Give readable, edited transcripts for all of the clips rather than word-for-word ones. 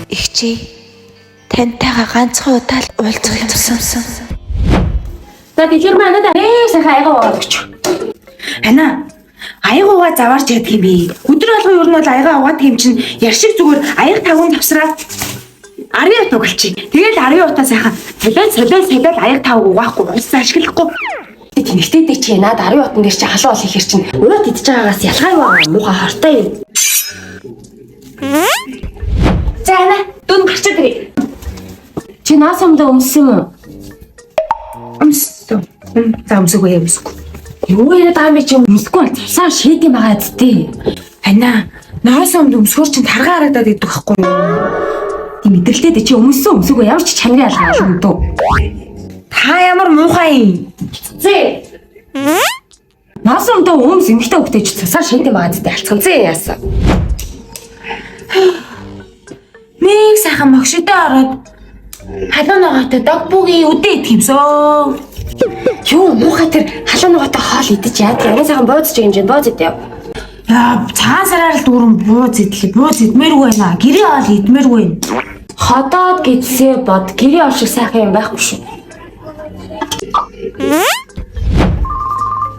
Игчээ таньтайгаа ганцхан удаа л уулзах юмсан. За тэгэхээр манайд сайхан аяга уугаад өгч. Ана аягуугаа заваарч ядг юм би. Өдөр болгон ер нь бол аяга угаад юм чинь яршиг зүгээр аяг тавгын тавсраа. Ари ут угалчих. Тэгэл ари утаа сайхан солиод аяг тавг угаахгүй уусаа ашиглахгүй. Тэнэгтэй дэ чи наад ари утан дээр чи халуун ол ихэр чинь уут идэж байгаагаас ялгаа юу аа муухай хортой юм. За ана дүн гарчаад ирээ. Чи наас өмнө өмссөн юм уу? Өмссөн. За өмсөгүй өмсөхгүй. Юу яриад байгаа юм бэ чи өмсөхгүй цусаар шийд юм байгаа зү. Ана наас өмнө өмсгөр чинь таргаа харагдаад идэх байхгүй юу? Тийм мэдрэлтэй дэ чи өмссөн өмсөгүй ямар ч чанарын ялгаа юм дөө. Та ямар муухай юм? Зэ. Наас өмнө өмс эмхтэй хөвгтэй чи цусаар шийд юм байгаа зү алцхан зэ яасан. Мэг сайхан могшидоо ороод халуун ногоотой дог бүгийн үдээ идэх юмсоо. Юу муухай тэр халуун ногоотой хоол идэж яад. Ямар сайхан бууз чиг юм бууз идэ. Яа цагаан сараар л дүүрэн бууз идмээргүй байна. Гэрээ хоол идмээргүй. Ходоод гидсээ бод гэрээ ол шиг сайхан юм байхгүй шүү.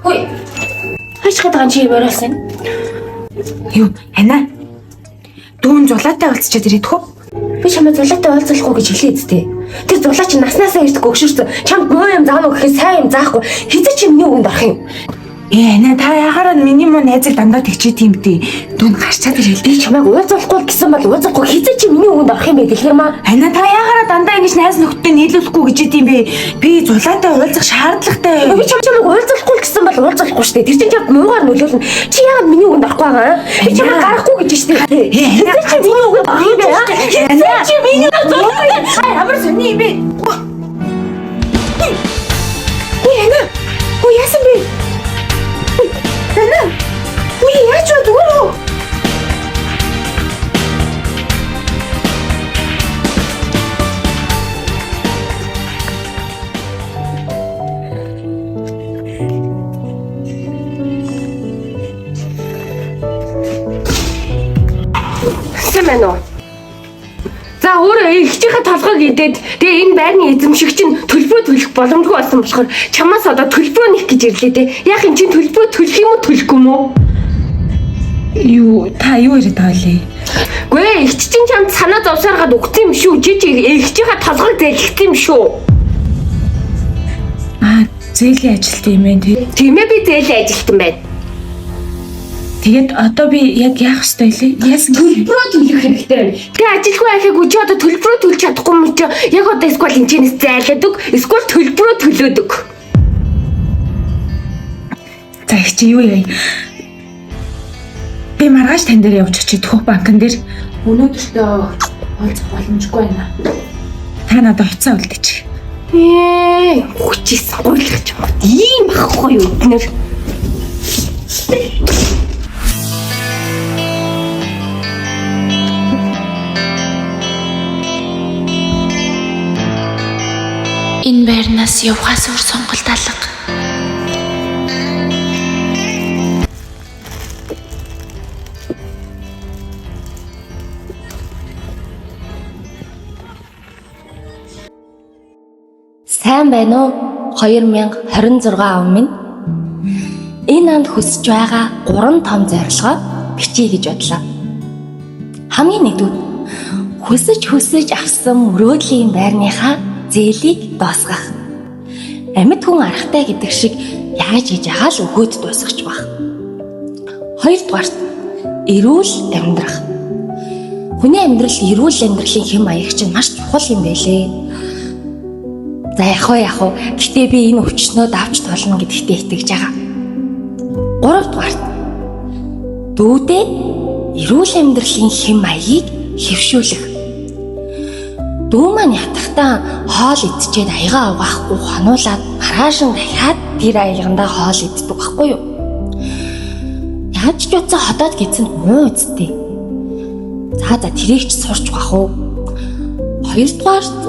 Хөөе. Хашгаад байгаа чи морьсон. Юу ана дүүн зулаатай уулзчаад ирээдэх үү? Би чамд зулаатай уулзахгүй гэж хэлээ зү. Тэр зулаа чи наснаасаа ирдэг өгшөрсөн. Чамд муу юм заана гэхээ сайн юм заахгүй. Хизээ чи миний үгэнд орох юм. Ана та яхаараа миний муу найзыг дандаа тэгчээд юм бэ? Дүүн гарчаад ирэл. Би чамайг уулзахгүй гэсэн бол уулзахгүй хизээ чи миний үгэнд орох юм бэ гэлхэр маа. Ана та яхаараа дандаа ингэж найз нөхдөд нийлүүлэхгүй гэж идэм бэ? Би зулаатай уулзах шаардлагатай. Би чамайг уулзахгүй гэсэн бол уулзахгүй шүү дээ. Тэр чинь чамд муугаар нөлөөлнө. Чи яагаад миний үгэнд орохгүй байгаа? Би чамайг гарахгүй гэж шүү дээ. Хизээ чи миний үгэнд орох юм бэ? Хизээ чи миний үгэнд орох юм бэ? Ямар сони юм бэ? Ана. Оо яасан бэ? Ана. Ой яаж вэ? Сэмэнэ. За өөрөө ихчийнхээ толгойг идээд тэгээ энэ байрны эзэмшиг чинь төлбөрөө төлөх боломжгүй болсон болохоор чамаас одоо төлбөрөө нэх гэж ирлээ те. Яг энэ чинь төлбөрөө төлөх юм уу төлөхгүй юм уу? Та юу яриад байгаа лээ? Гүй ихч чинь чамд санаа зовсооргаад өгсөн юм шүү. Жижиг ихчийнхээ толгойг зээлгэх юм шүү. Зээлийн ажилт юм байна тий. Тиймээ би зээлийн ажилтан байна. Тэгээд одоо би яг яах ёстой лээ? Яасан төлбөрөө төлөх хэрэгтэй байна. Тэгээ ажилгүй ахыг чи одоо төлбөрөө төлж чадахгүй юм чи яг одоо эсвэл энэчнээс зайлаад өг эсвэл төлбөрөө төлөөд өг. За их чи юу яа? Би маргааш тань дээр явж очиж Төхөх банкн дээр өнөөдөртөө уулзах боломжгүй байна. Та надад хуцаа үлдээч. Хүчээс гуйлах ч юм уу. Ийм ахгүй юу эднэр. Энэ байрнаас явхаас өөр сонголт алга. Сайн байна уу? 2026 он минь. Энэ анд хүсэж байгаа 3 том зорилгоо бичиж гэж бодлоо. Хамгийн нэгдүгээр хүсэж авсан мөрөөдлийн байрныхаа зээлийг дуусгах. Амьд хүн аргатай гэдэг шиг яаж хийж байгаа л өгөөд дуусгах байх. Хоёрдугаарт эрүүл амьдрах. Хүний амьдрал эрүүл амьдралын хэм маяг чинь маш чухал юм байлээ. За яах вэ? Гэтэ би энэ өвчнөө давж толно гэдэгтээ итгэж байгаа. Гуравдугаарт дүүдээ эрүүл амьдралын хэм маягийг хэвшүүлэх. Дүү маань ятгахтаа хоол идчихэд аягаа угаахгүй хонуулаад маргаашин дахиад тэр аялгандаа хоол иддэг байхгүй юу? Яаж ч утсаа ходоод гизэнд муу үсттэй. За тэрийг ч сурч бах уу. Хоёрдугаарт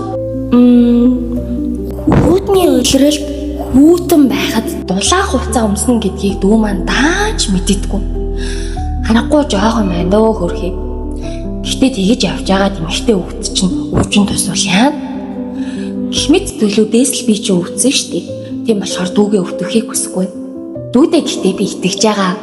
хүүтний улиралд хүүтэн байхад дулаан хувцас өмснө гэдгийг дүү маань дааж мэддэггүй. Харахгүй жоохон байна дөө хөрхий. Гэтэ тэгэж явж байгаад эмэгтэй хүүхэд чинь өвчин тусвал яа? Гэх төлөвдөөс л би чи өвдсөн штеп. Тийм болохоор дүүгээ өвтөхийг хүсэхгүй. Дүүдээ гэхдээ би итгэж байгаа.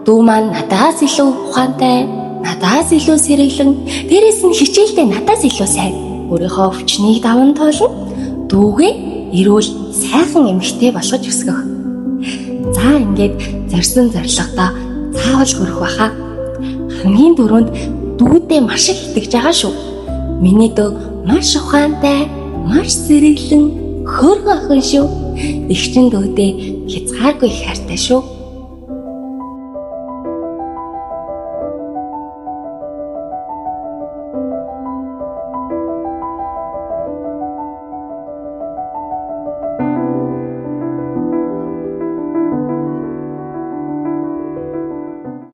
Дүү маань надаас илүү ухаантай, надаас илүү сэргэлэн, дээрэс нь хичээлдээ надаас илүү сайн. Өөрийнхөө өвчнийг даван туулна. Дүүгээ эрүүл сайхан эмэгтэй болгож өсгөх. За ингээд зорьсон зорилгодоо заавал хүрэх баха. Хамгийн түрүүнд дүүдээ маш их итгэж байгаа шүү. Миний дүү маш ухаантай, маш сэргэлэн, хөөрхөн охин шүү. Эгчин дүүдээ хязгааргүй их хайртай шүү.